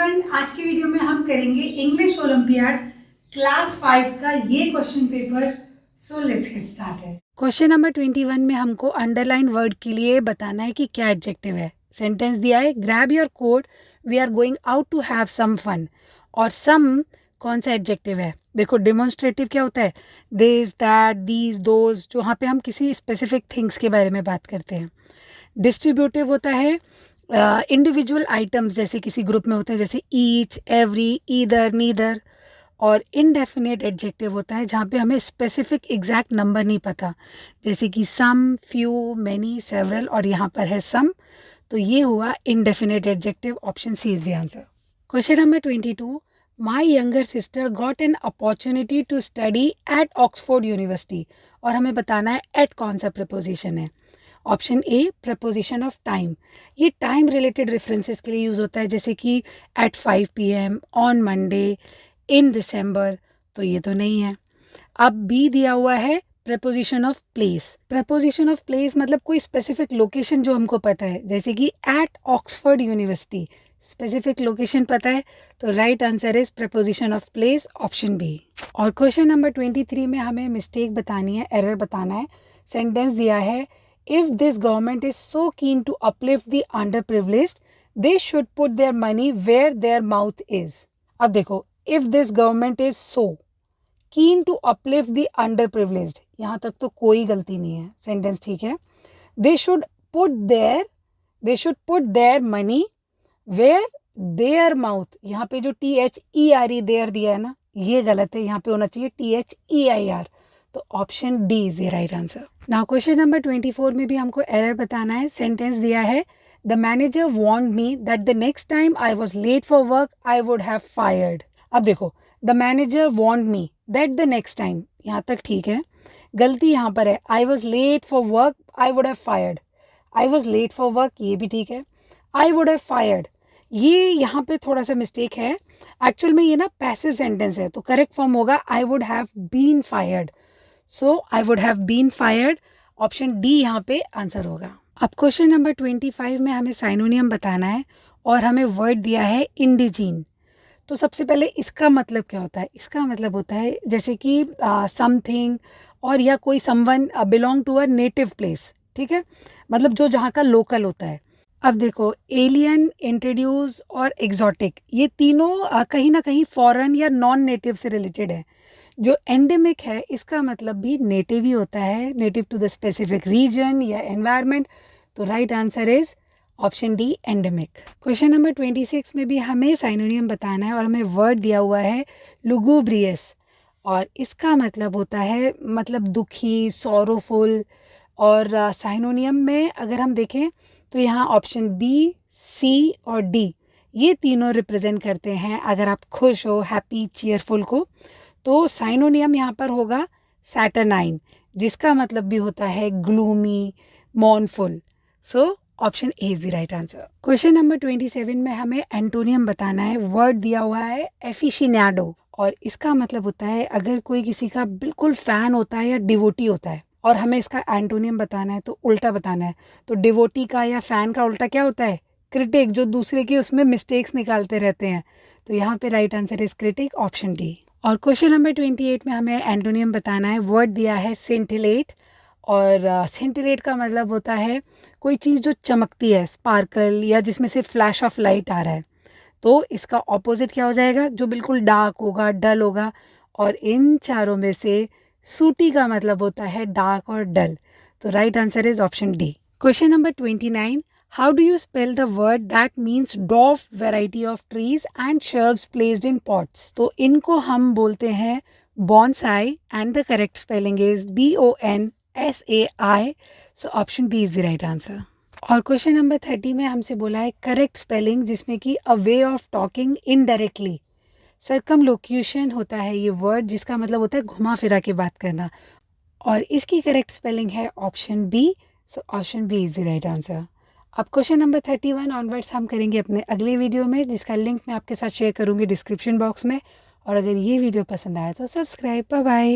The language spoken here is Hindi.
एवरीवन, आज की वीडियो में हम करेंगे इंग्लिश ओलंपियाड क्लास 5 का ये question paper. So let's get started. Question number 21 में हमको अंडरलाइन वर्ड के लिए बताना है कि क्या एडजेक्टिव है। सेंटेंस दिया है, grab your coat, we are going out to have some fun. और सम कौन सा एडजेक्टिव है? देखो, डिमॉन्स्ट्रेटिव क्या होता है? दिस, दैट, दीज, दोज, जो यहाँ पे हम किसी स्पेसिफिक थिंग्स के बारे में बात करते हैं। डिस्ट्रीब्यूटिव होता है इंडिविजुअल आइटम्स, जैसे किसी ग्रुप में होते हैं, जैसे ईच, एवरी, ईदर, नीदर। और इनडेफिनेट एडजेक्टिव होता है जहाँ पे हमें स्पेसिफिक एग्जैक्ट नंबर नहीं पता, जैसे कि सम, फ्यू, मैनी, सेवरल, और यहाँ पर है सम। तो ये हुआ indefinite adjective. Option C is the answer. Question number 22, my younger sister got an opportunity to study at Oxford University. और हमें बताना है एट कौन सा प्रपोजिशन है। Option A, preposition of time. ये टाइम रिलेटेड रेफरेंसेस के लिए यूज़ होता है, जैसे कि at 5 PM, on Monday, in December. तो ये तो नहीं है। अब बी दिया हुआ है preposition of place. Preposition of place मतलब कोई स्पेसिफिक लोकेशन जो हमको पता है, जैसे कि at Oxford University, specific location पता है। तो right answer is preposition of place, option B. और क्वेश्चन नंबर 23 में हमें मिस्टेक बतानी है, एरर बताना है। सेंटेंस दिया है, if this government is so keen to uplift the underprivileged, they should put their money where their mouth is. अब देखो, if this government is so keen to uplift the underprivileged, यहाँ तक तो कोई गलती नहीं है, सेंटेंस ठीक है। they should put their money where their mouth, यहाँ पे जो THERE देयर दिया है ना, ये गलत है, यहाँ पे होना चाहिए THEIR। तो option D is the right answer. Now question number 24 में भी हमको एरर बताना है। सेंटेंस दिया है, the manager warned me that the next time I was late for work I would have fired. अब देखो, the manager warned me that the next time, यहाँ तक ठीक है। गलती यहाँ पर है, I was late for work I would have fired. I was late for work, ये भी ठीक है। आई वुड हैव फायर्ड, ये यहाँ पे थोड़ा सा मिस्टेक है। एक्चुअल में ये ना पैसिव सेंटेंस है, तो करेक्ट फॉर्म होगा I would have been fired. So I would have been fired, option D यहाँ पे आंसर होगा। अब क्वेश्चन नंबर 25 में हमें साइनोनियम बताना है और हमें वर्ड दिया है इंडिजीन। तो सबसे पहले इसका मतलब क्या होता है? इसका मतलब होता है जैसे कि समथिंग और या कोई someone belong to a native place, ठीक है, मतलब जो जहाँ का लोकल होता है। अब देखो, एलियन, इंट्रोड्यूस और एग्जॉटिक, ये तीनों कहीं ना कहीं फॉरेन या नॉन नेटिव से रिलेटेड है। जो एंडेमिक है, इसका मतलब भी नेटिव ही होता है, native to the specific region या एनवायरनमेंट। तो right answer is option D, endemic. Question number 26 में भी हमें साइनोनियम बताना है और हमें वर्ड दिया हुआ है लुगुब्रियस। और इसका मतलब होता है मतलब दुखी, सॉरोफुल। और साइनोनियम में अगर हम देखें तो यहाँ ऑप्शन बी, सी और डी, ये तीनों रिप्रेजेंट करते हैं अगर आप खुश हो, हैप्पी, चीयरफुल को। तो साइनोनियम यहाँ पर होगा सैटरनाइन, जिसका मतलब भी होता है gloomy, मॉर्नफुल। So option A is the right answer. Question number 27 में हमें एंटोनियम बताना है। वर्ड दिया हुआ है एफिशिनेडो, और इसका मतलब होता है अगर कोई किसी का बिल्कुल फैन होता है या डिवोटी होता है, और हमें इसका एंटोनियम बताना है तो उल्टा बताना है। तो डिवोटी का या फैन का उल्टा क्या होता है? क्रिटिक, जो दूसरे के उसमें मिस्टेक्स निकालते रहते हैं। तो यहाँ पे right answer is critic, option D. और क्वेश्चन नंबर 28 में हमें एंटोनियम बताना है। वर्ड दिया है सेंटिलेट, और सेंटिलेट का मतलब होता है कोई चीज़ जो चमकती है, स्पार्कल, या जिसमें से फ्लैश ऑफ लाइट आ रहा है। तो इसका ऑपोजिट क्या हो जाएगा? जो बिल्कुल डार्क होगा, डल होगा। और इन चारों में से सूटी का मतलब होता है डार्क और डल। तो right answer is option D. Question number 29, how do you spell the word that means dwarf variety of trees and shrubs placed in pots? तो इनको हम बोलते हैं bonsai, and the correct spelling is BONSAI. So option B is the right answer. और क्वेश्चन नंबर 30 में हमसे बोला है करेक्ट स्पेलिंग, जिसमें कि अ way of talking indirectly. Circumlocution होता है ये वर्ड, जिसका मतलब होता है घुमा फिरा के बात करना, और इसकी करेक्ट स्पेलिंग है option B. So option B is the right answer. अब क्वेश्चन नंबर 31 ऑनवर्ड्स हम करेंगे अपने अगले वीडियो में, जिसका लिंक मैं आपके साथ शेयर करूंगी डिस्क्रिप्शन बॉक्स में। और अगर ये वीडियो पसंद आया तो सब्सक्राइब। Bye bye.